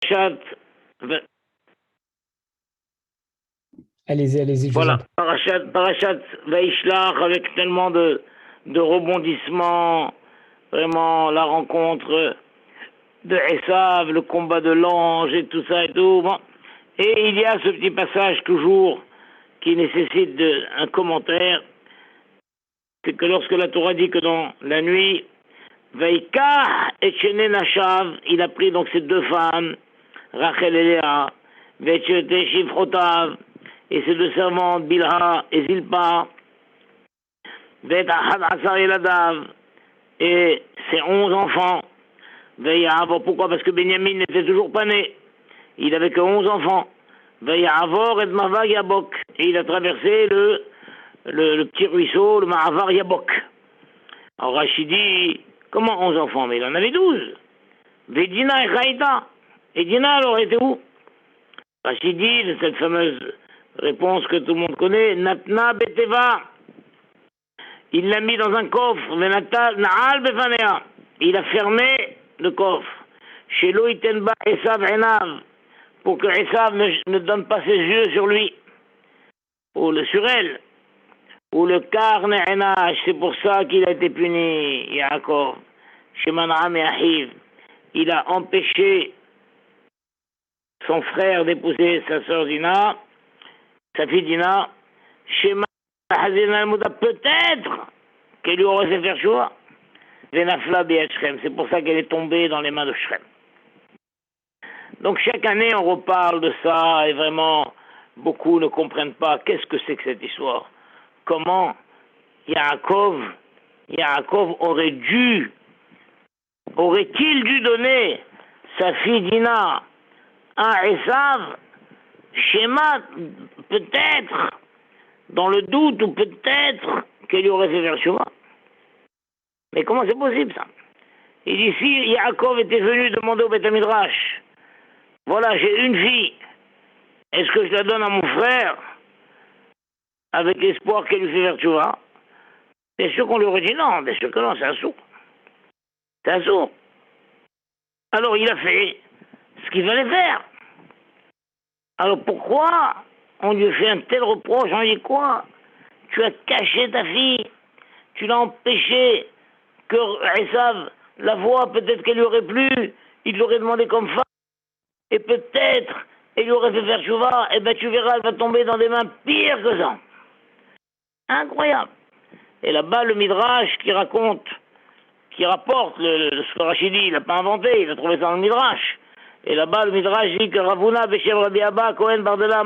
Parashat, Allez-y, allez-y, je vous en voilà, prie. Parashat Vaishlach avec tellement de rebondissements, vraiment la rencontre de Esav, le combat de l'ange et tout ça et tout. Bon. Et il y a ce petit passage toujours qui nécessite un commentaire, c'est que lorsque la Torah dit que dans la nuit, Vaikah et Shene Nashav, il a pris donc ces deux femmes, Rachel et Léa, Vechete Shifrotav, et ses deux servantes, Bilha et Zilpa, Vet Ahad Asar Eladav, et ses 11 enfants. Veillavor, pourquoi? Parce que Benjamin n'était toujours pas né. Il avait que 11 enfants. Veillavor et Mava Yabok. Et il a traversé le petit ruisseau, le Mahavar Yabok. Alors Rachid dit, comment 11 enfants? Mais il en avait 12. Vedina et Chaïta. Et Dina alors était où? Rachid dit, de cette fameuse réponse que tout le monde connaît, Natna Beteva. Il l'a mis dans un coffre, Venata Naal Befanea. Il a fermé le coffre. Chez Loïtenba Esav Enav, pour que Esav ne donne pas ses yeux sur lui, ou sur elle, ou le Karne Enach. C'est pour ça qu'il a été puni, Yaakov. Chez Manam et Ahiv. Il a empêché son frère d'épouser sa sœur Dina, sa fille Dina, chez peut-être qu'elle lui aurait fait faire choix. Venafla Shrem. C'est pour ça qu'elle est tombée dans les mains de Shrem. Donc chaque année, on reparle de ça et vraiment, beaucoup ne comprennent pas qu'est-ce que c'est que cette histoire. Comment Yaakov aurait-il dû donner sa fille Dina à Esav, schéma, peut-être, dans le doute, ou peut-être qu'elle lui aurait fait faire choix. Mais comment c'est possible ça? Il dit, si Yaakov était venu demander au Beth Midrash, voilà, j'ai une fille, est-ce que je la donne à mon frère avec l'espoir qu'elle lui fait faire choix? Bien sûr qu'on lui aurait dit non, bien sûr que non, c'est un sourd. C'est un sourd. Alors il a fait ce qu'il fallait faire. Alors pourquoi on lui fait un tel reproche? On lui dit quoi? Tu as caché ta fille, tu l'as empêché que Esav la voie, peut-être qu'elle lui aurait plu, il l'aurait demandé comme femme, et peut-être elle lui aurait fait faire chouva, et ben tu verras, elle va tomber dans des mains pires que ça. Incroyable. Et là-bas, le Midrash qui rapporte ce que Rachid dit, il n'a pas inventé, il a trouvé ça dans le Midrash. Et là-bas, le Midrash dit que Ravuna, Beshem Rabbi Abba, Cohen Bardella,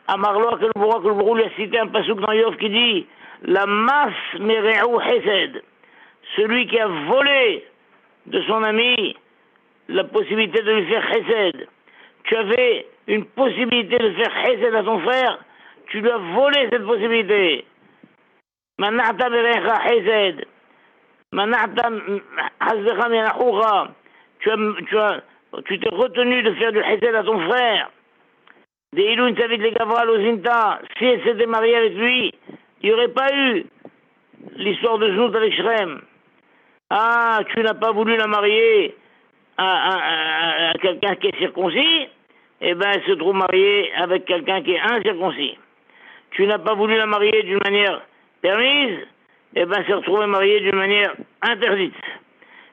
Amarlo, que le Bourou lui a cité un pasouk dans Yov qui dit la masse mere'u chesed. Celui qui a volé de son ami la possibilité de lui faire chesed. Tu avais une possibilité de faire chesed à ton frère, tu lui as volé cette possibilité. Mana'ta merecha chesed. Mana'ta hasbecha menachucha. Tu t'es retenu de faire du chesed à ton frère. Des Iloun Savit les Gavral aux Zinta, si elle s'était mariée avec lui, il n'y aurait pas eu l'histoire de Znout avec Shrem. Ah, tu n'as pas voulu la marier à quelqu'un qui est circoncis, eh bien elle se trouve mariée avec quelqu'un qui est incirconcis. Tu n'as pas voulu la marier d'une manière permise, eh bien elle s'est retrouvée mariée d'une manière interdite.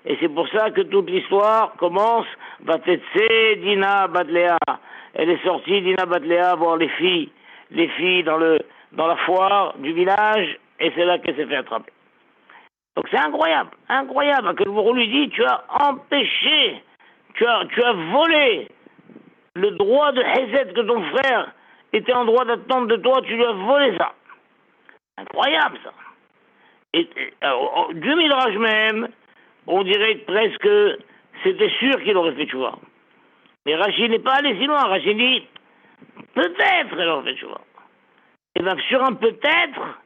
Et c'est pour ça que toute l'histoire commence, Vatetse Dina Batléa. Elle est sortie, Dina Batléa, voir les filles dans la foire du village, et c'est là qu'elle s'est fait attraper. Donc c'est incroyable, incroyable, que le bourreau lui dit, tu as empêché, tu as volé le droit de Hesed que ton frère était en droit d'attendre de toi, tu lui as volé ça. Incroyable ça. Du Midrash même, on dirait presque c'était sûr qu'il aurait fait choix. Mais Rachid n'est pas allé si loin. Rachid dit peut-être elle aurait fait choix. Et bien sur un peut-être,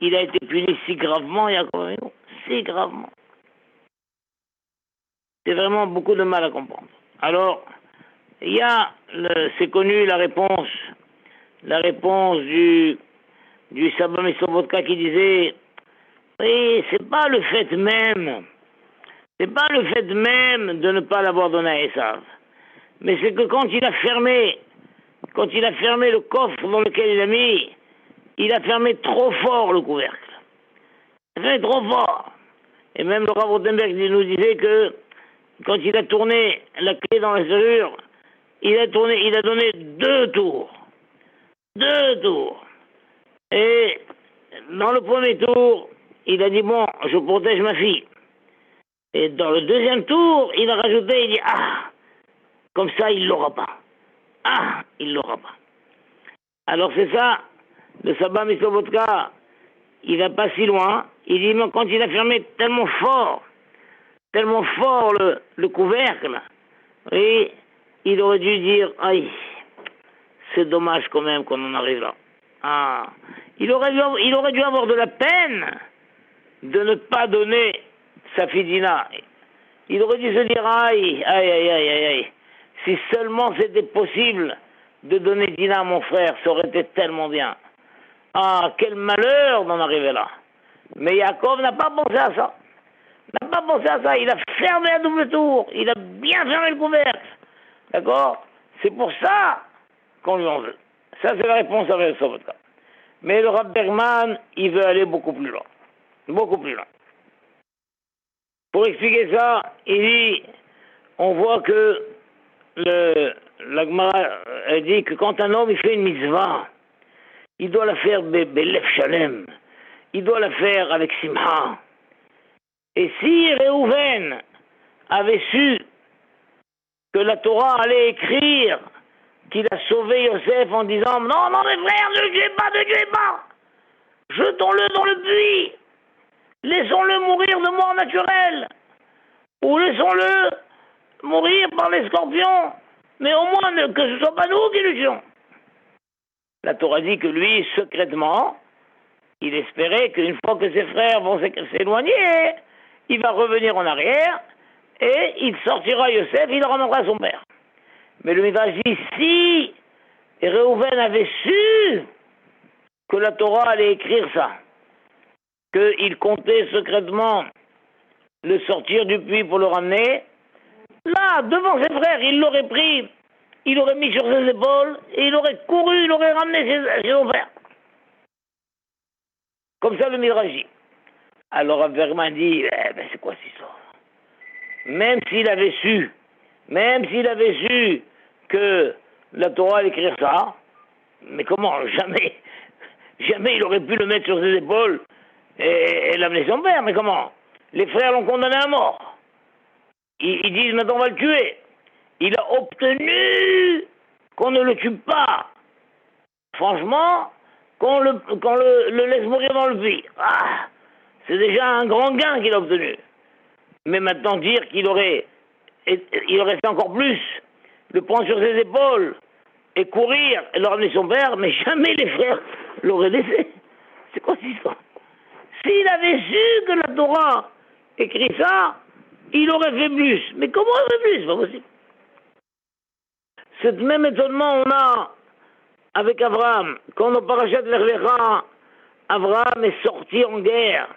il a été puni si gravement, si gravement. C'est vraiment beaucoup de mal à comprendre. Alors, il y a, c'est connu la réponse du Sabam et Sobotka qui disait, oui, c'est pas le fait même de ne pas l'avoir donné à Esav. Mais c'est que quand il a fermé le coffre dans lequel il a mis, il a fermé trop fort le couvercle. Il a fermé trop fort. Et même le Rav Rothenberg nous disait que quand il a tourné la clé dans la serrure, il a donné 2 tours. 2 tours. Et dans le premier tour, il a dit, bon, je protège ma fille. Et dans le deuxième tour, il a rajouté, il dit, ah, comme ça, il l'aura pas. Ah, il l'aura pas. Alors c'est ça, le Sabbat Misobotka, il va pas si loin. Il dit, mais quand il a fermé tellement fort le couvercle, et il aurait dû dire, aïe, c'est dommage quand même qu'on en arrive là. Ah, il aurait dû avoir de la peine de ne pas donner sa fille Dina. Il aurait dû se dire, aïe, si seulement c'était possible de donner Dina à mon frère, ça aurait été tellement bien. Ah, quel malheur d'en arriver là. Mais Yaakov n'a pas pensé à ça. Il a fermé à double tour. Il a bien fermé le couvercle. D'accord? C'est pour ça qu'on lui en veut. Ça, c'est la réponse à Rav Sobotka. Mais le Rav Bergman, il veut aller beaucoup plus loin. Beaucoup plus loin. Pour expliquer ça, il dit, on voit que la Gemara dit que quand un homme il fait une mitzvah, il doit la faire belef shalem. Il doit la faire avec simha. Et si Réhouven avait su que la Torah allait écrire qu'il a sauvé Yosef en disant non, mes frères, ne tuez pas, jetons-le dans le puits, laissons-le mourir de mort naturelle, ou laissons-le mourir par les scorpions, mais au moins que ce ne soit pas nous qui le tuons. La Torah dit que lui, secrètement, il espérait qu'une fois que ses frères vont s'éloigner, il va revenir en arrière et il sortira Yosef, il le ramènera à son père. Mais le Midrash dit, si Réhouven avait su que la Torah allait écrire ça, qu'il comptait secrètement le sortir du puits pour le ramener, là, devant ses frères, il l'aurait pris, il l'aurait mis sur ses épaules et il aurait couru, il l'aurait ramené chez son frère. Comme ça, le Midrash dit. Alors Bergman dit, c'est quoi cette histoire? Même s'il avait su que la Torah allait écrire ça, mais comment? Jamais il aurait pu le mettre sur ses épaules et l'amener son père, mais comment? Les frères l'ont condamné à mort. Ils disent, maintenant on va le tuer. Il a obtenu qu'on ne le tue pas. Franchement, qu'on le laisse mourir dans le puits. Ah, c'est déjà un grand gain qu'il a obtenu. Mais maintenant dire qu'il aurait fait encore plus, le prendre sur ses épaules et courir et le ramener son père, mais jamais les frères l'auraient laissé. C'est quoi cette histoire? S'il avait su que la Torah écrit ça, il aurait fait plus. Mais comment il aurait fait plus? C'est pas possible. Ce même étonnement on a avec Abraham. Quand on parachute l'Hervécha, Abraham est sorti en guerre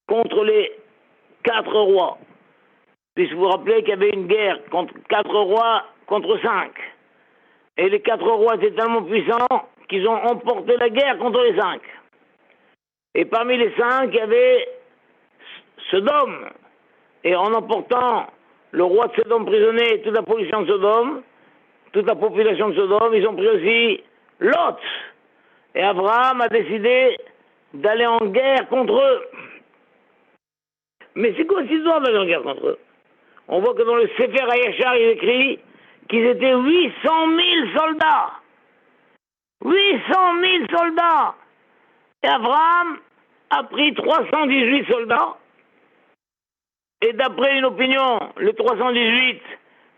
contre les 4 rois. Puisque vous vous rappelez qu'il y avait une guerre contre 4 rois contre 5. Et les 4 rois étaient tellement puissants qu'ils ont emporté la guerre contre les 5. Et parmi les 5, il y avait Sodome. Et en emportant le roi de Sodome prisonnier et toute la pollution de Sodome, toute la population de Sodome, ils ont pris aussi Lot. Et Abraham a décidé d'aller en guerre contre eux. Mais c'est quoi cette histoire d'aller en guerre contre eux? On voit que dans le Sefer HaYashar, il écrit qu'ils étaient 800 000 soldats. 800 000 soldats. Et Abraham a pris 318 soldats. Et d'après une opinion, le 318,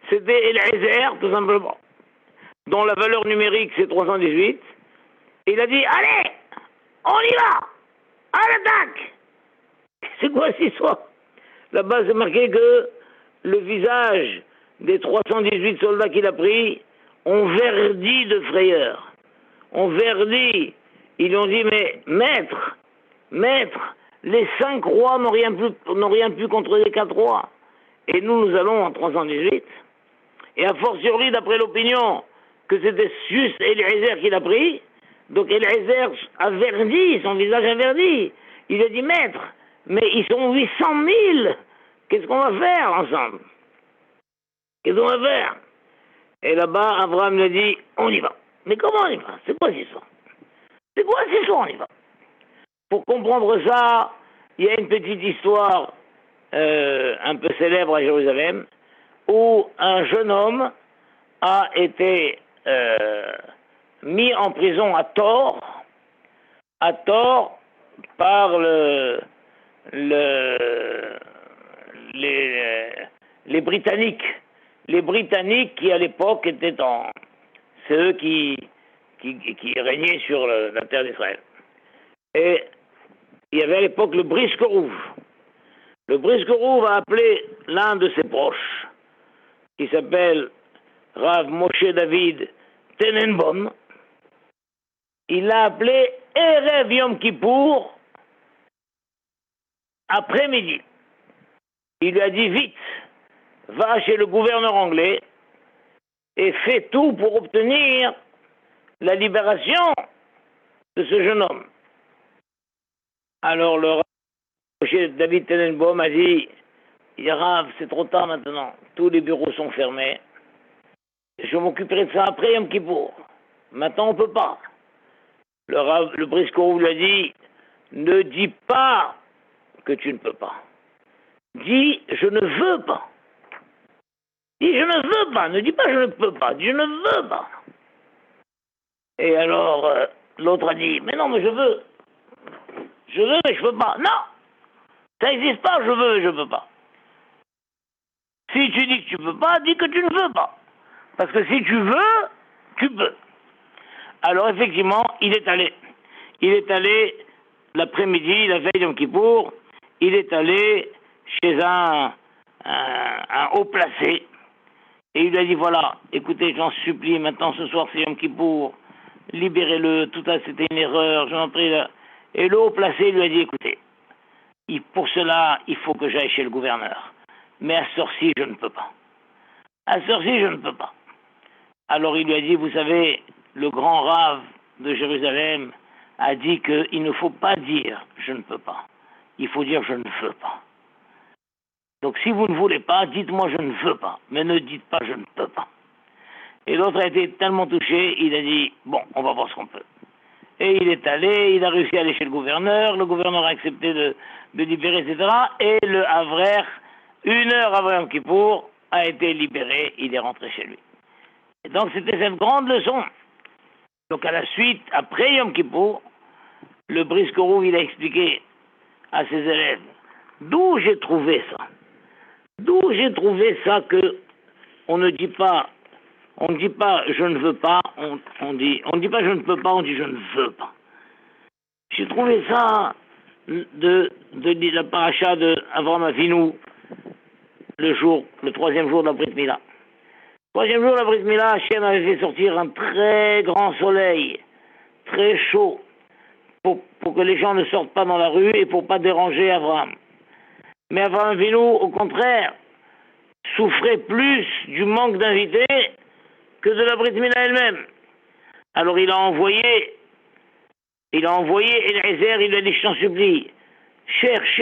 c'était Eliezer, tout simplement, dont la valeur numérique, c'est 318. Et il a dit, allez, on y va, à l'attaque. C'est quoi cette histoire? Là-bas, c'est marqué que le visage des 318 soldats qu'il a pris ont verdi de frayeur. Ont verdi. Ils lui ont dit, mais maître, les 5 rois n'ont rien pu contre les 4 rois. Et nous allons en 318. Et a fortiori, d'après l'opinion, que c'était juste Eliezer qui l'a pris. Donc Eliezer a verdi, son visage a verdi. Il a dit, maître, mais ils sont 800 000. Qu'est-ce qu'on va faire ensemble? Qu'est-ce qu'on va faire? Et là-bas, Abraham lui a dit, on y va. Mais comment on y va? C'est quoi cette histoire? C'est quoi cette histoire? On y va. Pour comprendre ça, il y a une petite histoire un peu célèbre à Jérusalem, où un jeune homme a été mis en prison à tort par les Britanniques. Les Britanniques qui à l'époque étaient c'est eux qui régnaient sur la terre d'Israël. Et il y avait à l'époque le Briskerouv. Le Briskerouv a appelé l'un de ses proches, qui s'appelle Rav Moshe David Tenenbaum. Il l'a appelé Erev Yom Kippour, après-midi. Il lui a dit, vite, va chez le gouverneur anglais et fais tout pour obtenir la libération de ce jeune homme. Alors le Rav David Tenenbaum a dit, Rav, c'est trop tard maintenant, tous les bureaux sont fermés, je m'occuperai de ça après Yom Kippour. Maintenant on ne peut pas. Le Briskerouv lui a dit, ne dis pas que tu ne peux pas. Dis, je ne veux pas. Dis, je ne veux pas. Ne dis pas, je ne peux pas. Dis, je ne veux pas. Et alors, l'autre a dit, mais non, mais je veux. Je veux, mais je ne peux pas. Non, ça n'existe pas, je veux, mais je ne peux pas. Si tu dis que tu ne peux pas, dis que tu ne veux pas. Parce que si tu veux, tu peux. Alors, effectivement, il est allé. Il est allé l'après-midi, la veille de Yom Kippour, il est allé chez un haut placé. Et il lui a dit, voilà, écoutez, j'en supplie, maintenant ce soir c'est Yom Kippour, libérez-le, tout ça c'était une erreur, j'en prie là. Et le haut placé lui a dit, écoutez, pour cela, il faut que j'aille chez le gouverneur. Mais à ce heure-ci, je ne peux pas. À ce heure-ci, je ne peux pas. Alors il lui a dit, vous savez, le grand rave de Jérusalem a dit qu'il ne faut pas dire je ne peux pas. Il faut dire je ne veux pas. Donc si vous ne voulez pas, dites-moi je ne veux pas, mais ne dites pas je ne peux pas. Et l'autre a été tellement touché, il a dit bon, on va voir ce qu'on peut. Et il est allé, il a réussi à aller chez le gouverneur a accepté de libérer, etc. Et le Havrer, 1 heure avant Yom Kippour, a été libéré, il est rentré chez lui. Et donc c'était cette grande leçon. Donc à la suite, après Yom Kippour, le Briskerouv, il a expliqué à ses élèves d'où j'ai trouvé ça. D'où j'ai trouvé ça que on ne dit pas je ne veux pas, on dit pas je ne peux pas, on dit je ne veux pas. J'ai trouvé ça de la paracha de Avraham Avinu, le 3e jour de la Brit Mila. Le 3e jour de la Brit Mila, Hachem avait fait sortir un très grand soleil, très chaud, pour que les gens ne sortent pas dans la rue et pour pas déranger Avraham. Mais Avraham Avinu, au contraire, souffrait plus du manque d'invités que de la Brit Mila elle-même. Alors il a envoyé Eliezer, il lui a dit, je t'en supplie, cherche,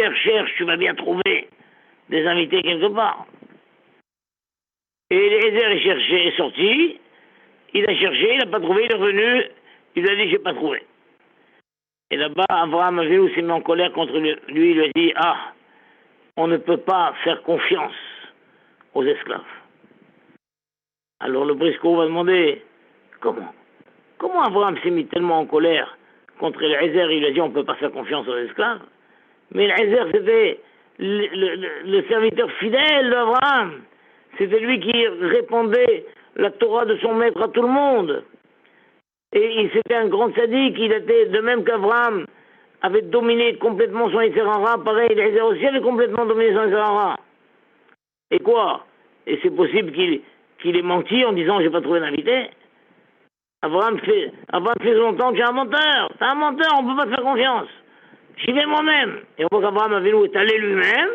tu vas bien trouver des invités quelque part. Et Eliezer est sorti, il a cherché, il n'a pas trouvé, il est revenu, il lui a dit, j'ai pas trouvé. Et là-bas, Abraham Avinu s'est mis en colère contre lui, il lui a dit, on ne peut pas faire confiance aux esclaves. Alors le Briskerouv va demander, comment Abraham s'est mis tellement en colère contre Eliezer, il a dit on ne peut pas faire confiance aux esclaves. Mais Eliezer, c'était le serviteur fidèle d'Abraham. C'était lui qui répondait la Torah de son maître à tout le monde. Et c'était un grand sadique, il était, de même qu'Abraham avait dominé complètement son Yetzer Hara, pareil, Eliezer aussi avait complètement dominé son Yetzer Hara. Et quoi? Et c'est possible qu'il ait menti en disant j'ai pas trouvé d'invité. Abraham fait longtemps que j'ai un menteur. C'est un menteur, on ne peut pas te faire confiance. J'y vais moi-même. Et on voit qu'Abraham Avinu est allé lui-même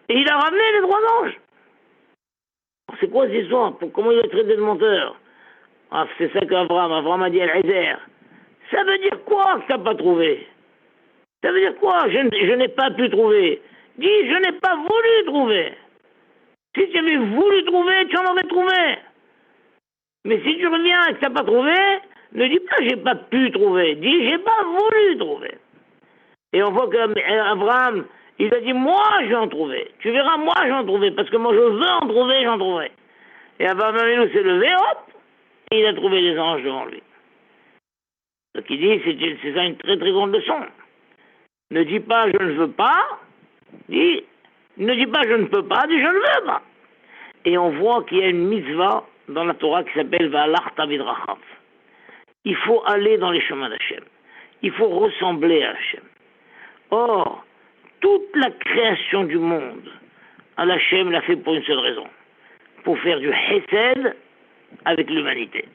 et il a ramené les 3 anges. C'est quoi cette histoire? Comment il a traité de menteur? Ah, c'est ça qu'Abraham a dit à Eliezer. Ça veut dire quoi que tu n'as pas trouvé? Ça veut dire quoi? Je n'ai pas pu trouver. Dis, je n'ai pas voulu trouver. Si tu avais voulu trouver, tu en aurais trouvé. Mais si tu reviens et que tu n'as pas trouvé, ne dis pas j'ai pas pu trouver. Dis, j'ai pas voulu trouver. Et on voit qu'Abraham, il a dit, moi, je vais en trouver. Tu verras, moi, je vais en trouver. Parce que moi, je veux en trouver, j'en trouverai. Et Abraham s'est levé, hop, et il a trouvé les anges devant lui. Donc il dit, c'est ça une très très grande leçon. Ne dis pas je ne veux pas, dis, ne dis pas je ne peux pas, dis je ne veux pas. Et on voit qu'il y a une mitzvah dans la Torah qui s'appelle Va'alachta bidrachav. Il faut aller dans les chemins d'Hachem. Il faut ressembler à Hachem. Or, toute la création du monde, Hachem l'a fait pour une seule raison, pour faire du Hesed avec l'humanité.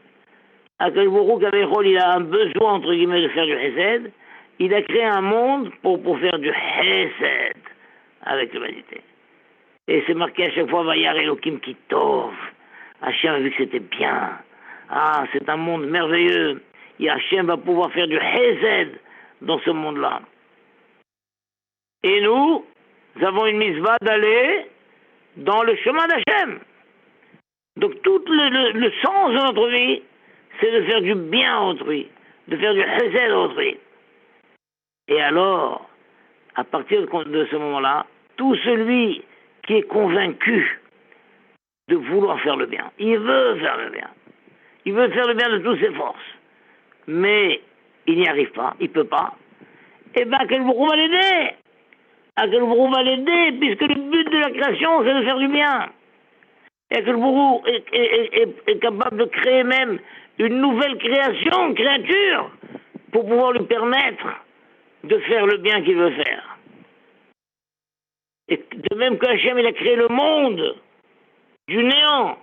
Akadosh Baruch Hu, il a un besoin, entre guillemets, de faire du Hesed. Il a créé un monde pour faire du Hesed avec l'humanité. Et c'est marqué à chaque fois, Vayar Elokim Kitov. Hachem a vu que c'était bien. Ah, c'est un monde merveilleux. Et Hachem va pouvoir faire du Hesed dans ce monde-là. Et nous avons une mitzvah d'aller dans le chemin d'Hachem. Donc tout le sens de notre vie, c'est de faire du bien à autrui, de faire du Hesed à autrui. Et alors, à partir de ce moment-là, tout celui qui est convaincu de vouloir faire le bien, il veut faire le bien. Il veut faire le bien de toutes ses forces. Mais il n'y arrive pas, il ne peut pas. Eh bien, Akadosh Baruch Hu va l'aider. Akadosh Baruch Hu va l'aider, puisque le but de la création, c'est de faire du bien. Et Akadosh Baruch Hu est capable de créer même une nouvelle créature, pour pouvoir lui permettre de faire le bien qu'il veut faire. Et de même que Hachem, il a créé le monde du néant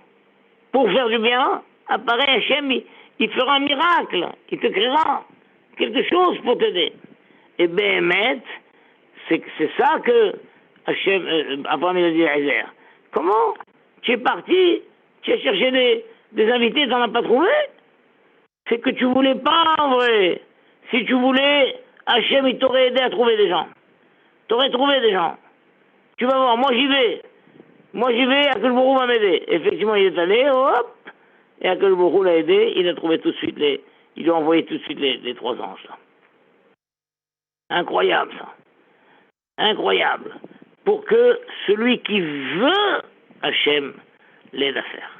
pour faire du bien, apparaît Hachem, il fera un miracle, il te créera quelque chose pour t'aider. Et Béhémet, c'est ça que Hachem, Abraham il a dit à Eliezer. Comment? Tu es parti, tu as cherché des invités, tu n'en as pas trouvé? C'est que tu voulais pas, en vrai. Si tu voulais, Hachem, il t'aurait aidé à trouver des gens. Tu aurais trouvé des gens. Tu vas voir, moi j'y vais. Moi j'y vais, Akadosh Baruch Hu va m'aider. Effectivement, il est allé, hop, et Akadosh Baruch Hu l'a aidé, il a trouvé tout de suite il lui a envoyé tout de suite les 3 anges, là. Incroyable, ça. Incroyable. Pour que celui qui veut Hachem l'aide à faire.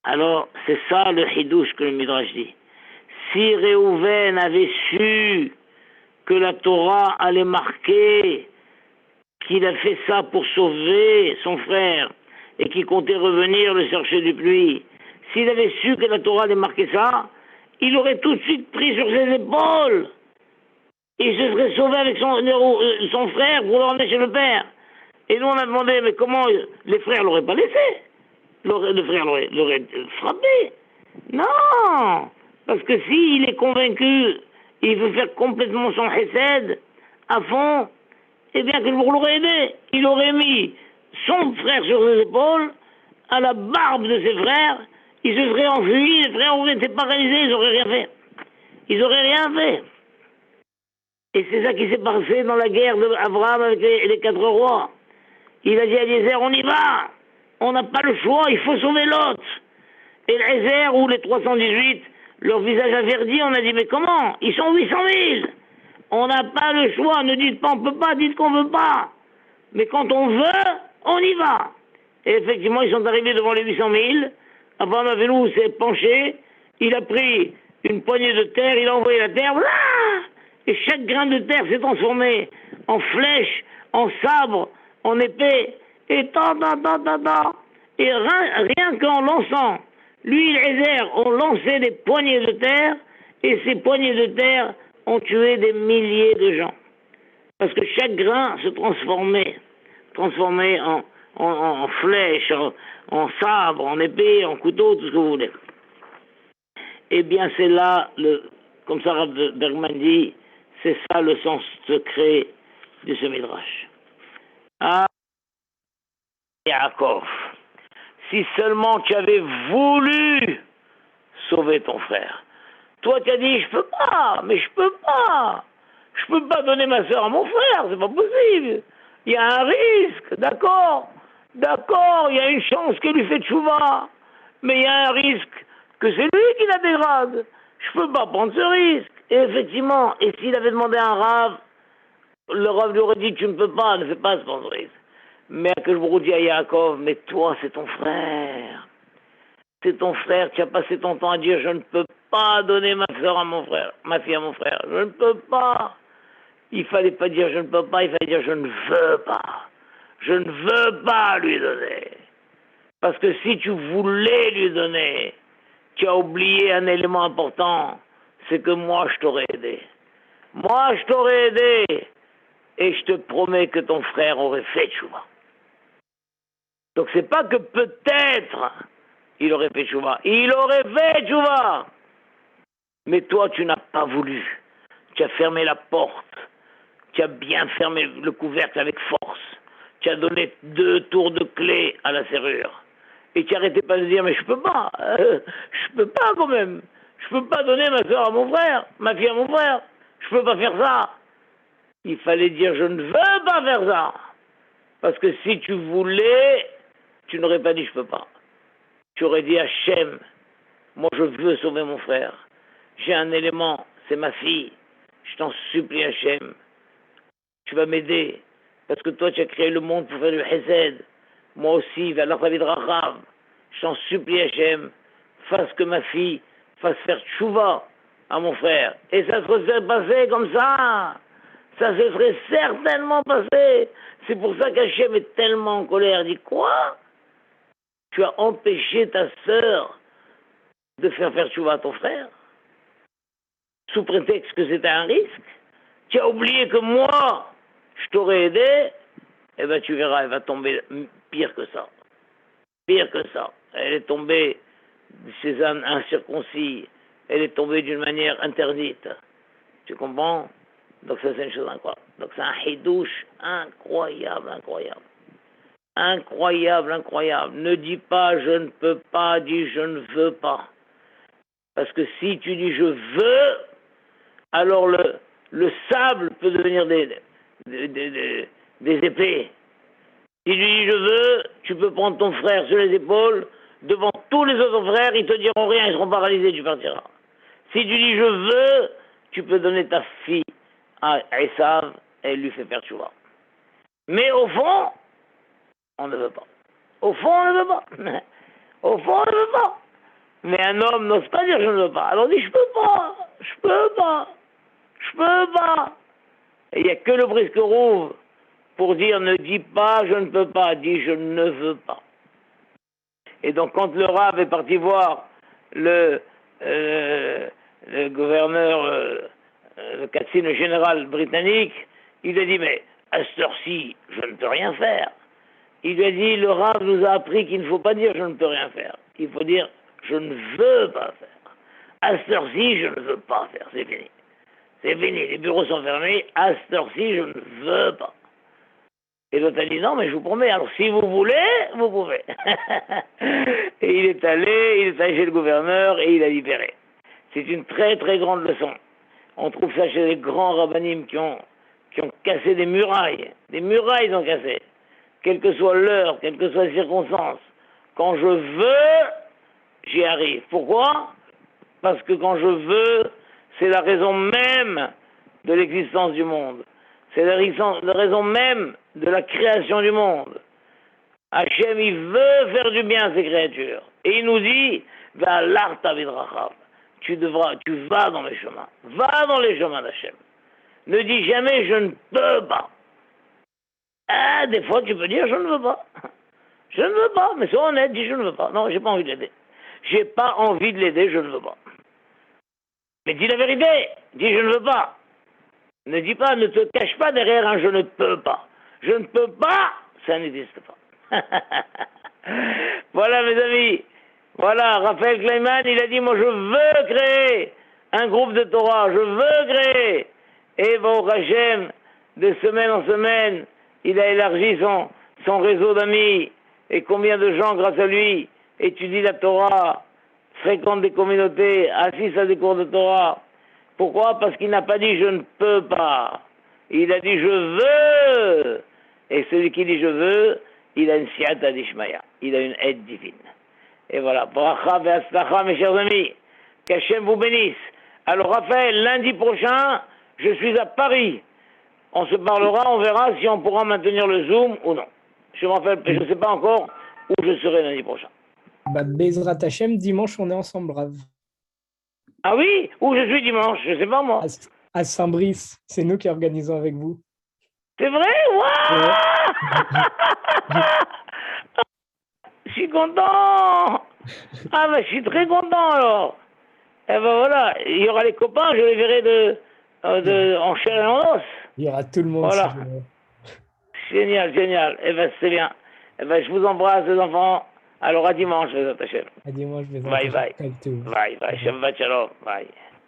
Alors, c'est ça le hidouche que le Midrash dit. Si Réhouven avait su que la Torah allait marquer qu'il a fait ça pour sauver son frère et qu'il comptait revenir le chercher du pluie, s'il avait su que la Torah allait marquer ça, il aurait tout de suite pris sur ses épaules. Il se serait sauvé avec son frère pour l'emmener chez le père. Et nous on a demandé, mais comment les frères l'auraient pas laissé? Le frère l'aurait frappé. Non, parce que s'il est convaincu, il veut faire complètement son Hesed à fond, eh bien que l'aurait aidé. Il aurait mis son frère sur ses épaules, à la barbe de ses frères, il se serait enfui, les frères auraient été paralysés, ils n'auraient rien fait. Ils n'auraient rien fait. Et c'est ça qui s'est passé dans la guerre d'Abraham avec les 4 rois. Il a dit à Eliezer, on y va, on n'a pas le choix, il faut sauver Lot. Et Eliezer ou les 318, leur visage averdi, on a dit, mais comment? Ils sont 800 000. On n'a pas le choix, ne dites pas on peut pas, dites qu'on veut pas. Mais quand on veut, on y va. Et effectivement, ils sont arrivés devant les 800 000. Abraham Avinu s'est penché, il a pris une poignée de terre, il a envoyé la terre, voilà. Et chaque grain de terre s'est transformé en flèche, en sabre, en épée, et Et rien qu'en lançant, lui et Eliezer ont lancé des poignées de terre, et ces poignées de terre ont tué des milliers de gens. Parce que chaque grain se transformait en flèche, en sabre, en épée, en couteau, tout ce que vous voulez. Eh bien, c'est là, comme ça Rav Bergman dit, c'est ça le sens secret de ce Midrash. Ah, Yaakov, Si seulement tu avais voulu sauver ton frère. Toi, tu as dit, je peux pas, mais je peux pas. Je peux pas donner ma soeur à mon frère, c'est pas possible. Il y a un risque, d'accord. D'accord, il y a une chance qu'il lui fait tchouva. Mais il y a un risque que c'est lui qui la dégrade. Je peux pas prendre ce risque. Et effectivement, et s'il avait demandé à un rave, le rave lui aurait dit, tu ne peux pas, ne fais pas ce prendre ce risque. Mais que je vous dis à Yaakov, mais toi, c'est ton frère. C'est ton frère, tu as passé ton temps à dire, je ne peux pas donner ma soeur à mon frère, ma fille à mon frère. Je ne peux pas. Il fallait pas dire je ne peux pas, il fallait dire je ne veux pas. Je ne veux pas lui donner. Parce que si tu voulais lui donner, tu as oublié un élément important, c'est que moi je t'aurais aidé. Moi je t'aurais aidé et je te promets que ton frère aurait fait tchouva. Donc c'est pas que peut-être il aurait fait tchouva. Il aurait fait tchouva. Mais toi tu n'as pas voulu. Tu as fermé la porte. Tu as bien fermé le couvercle avec force. Tu as donné 2 tours de clé à la serrure. Et tu n'arrêtais pas de dire, mais je peux pas. Je peux pas quand même. Je peux pas donner ma soeur à mon frère, ma fille à mon frère. Je peux pas faire ça. Il fallait dire, je ne veux pas faire ça. Parce que si tu voulais, tu n'aurais pas dit, je peux pas. Tu aurais dit, Hachem, moi je veux sauver mon frère. J'ai un élément, c'est ma fille. Je t'en supplie, Hachem. Tu vas m'aider, parce que toi tu as créé le monde pour faire du Hesed. Moi aussi, vers la David Rachav, je t'en supplie Hachem, fasse que ma fille fasse faire tchouva à mon frère. Et ça serait passé comme ça. Ça se serait certainement passé. C'est pour ça qu'Hachem est tellement en colère. Il dit quoi? Tu as empêché ta sœur de faire tchouva à ton frère, sous prétexte que c'était un risque. Tu as oublié que moi, je t'aurais aidé, eh bien tu verras, elle va tomber pire que ça. Pire que ça. Elle est tombée chez un incirconcis. Elle est tombée d'une manière interdite. Tu comprends? Donc ça c'est une chose incroyable. Donc c'est un hidouche incroyable, incroyable. Incroyable, incroyable. Ne dis pas je ne peux pas, dis je ne veux pas. Parce que si tu dis je veux, alors le sable peut devenir des épées. Si tu dis je veux, tu peux prendre ton frère sur les épaules, devant tous les autres frères, ils te diront rien, ils seront paralysés, tu partiras. Si tu dis je veux, tu peux donner ta fille à Esav et lui faire tchouva. Mais au fond, on ne veut pas. Au fond, on ne veut pas. Au fond, on ne veut pas. Mais un homme n'ose pas dire je ne veux pas. Alors il dit je peux pas, je peux pas, je peux pas. Et il n'y a que le brisque rouge pour dire ne dis pas je ne peux pas, dis je ne veux pas. Et donc quand le Rav est parti voir le gouverneur, le Katsine général britannique, il lui a dit mais à cette heure-ci je ne peux rien faire. Il lui a dit le Rav nous a appris qu'il ne faut pas dire je ne peux rien faire. Il faut dire je ne veux pas faire. À cette heure-ci je ne veux pas faire, c'est fini. C'est fini, les bureaux sont fermés, à cette heure-ci, je ne veux pas. Et l'autre a dit, non, mais je vous promets, alors si vous voulez, vous pouvez. Et il est allé chez le gouverneur et il a libéré. C'est une très très grande leçon. On trouve ça chez les grands rabbinim qui ont cassé des murailles. Des murailles ils ont cassé. Quelle que soit l'heure, quelles que soient les circonstances. Quand je veux, j'y arrive. Pourquoi? Parce que quand je veux, c'est la raison même de l'existence du monde. C'est la raison même de la création du monde. Hachem, il veut faire du bien à ses créatures. Et il nous dit, va l'arta vidrachav. Tu vas dans les chemins. Va dans les chemins d'Hachem. Ne dis jamais je ne peux pas. Ah, des fois tu peux dire je ne veux pas. Je ne veux pas, mais sois honnête, dis je ne veux pas. Non, j'ai pas envie de l'aider. J'ai pas envie de l'aider, je ne veux pas. Mais dis la vérité, dis je ne veux pas. Ne dis pas, ne te cache pas derrière un je ne peux pas. Je ne peux pas, ça n'existe pas. Voilà mes amis, voilà, Raphaël Kleiman, il a dit, moi je veux créer un groupe de Torah, je veux créer. Et Baruch Hashem, de semaine en semaine, il a élargi son réseau d'amis, Et combien de gens, grâce à lui, étudient la Torah, fréquentent des communautés, assistent à des cours de Torah. Pourquoi? Parce qu'il n'a pas dit je ne peux pas. Il a dit je veux. Et celui qui dit je veux, il a une siyata d'Ishmaïa. Il a une aide divine. Et voilà. Bracha ve'atzlacha, mes chers amis. Qu'Hachem vous bénisse. Alors Raphaël, lundi prochain, je suis à Paris. On se parlera, on verra si on pourra maintenir le Zoom ou non. Je ne sais pas encore où je serai lundi prochain. Bah, Bezrat Hachem, dimanche, on est ensemble, Rav. Ah oui? Où je suis dimanche? Je ne sais pas moi. À Saint-Brice, c'est nous qui organisons avec vous. C'est vrai? Waouh! Ouais. Je suis content! Ah ben je suis très content alors! Eh ben voilà, il y aura les copains, je les verrai en chair et en os. Il y aura tout le monde. Voilà. Génial, génial. Eh ben c'est bien. Eh ben je vous embrasse les enfants. Alors à dimanche, les attachés. À dimanche, bye bye. Bye bye. Shabbat shalom. Bye.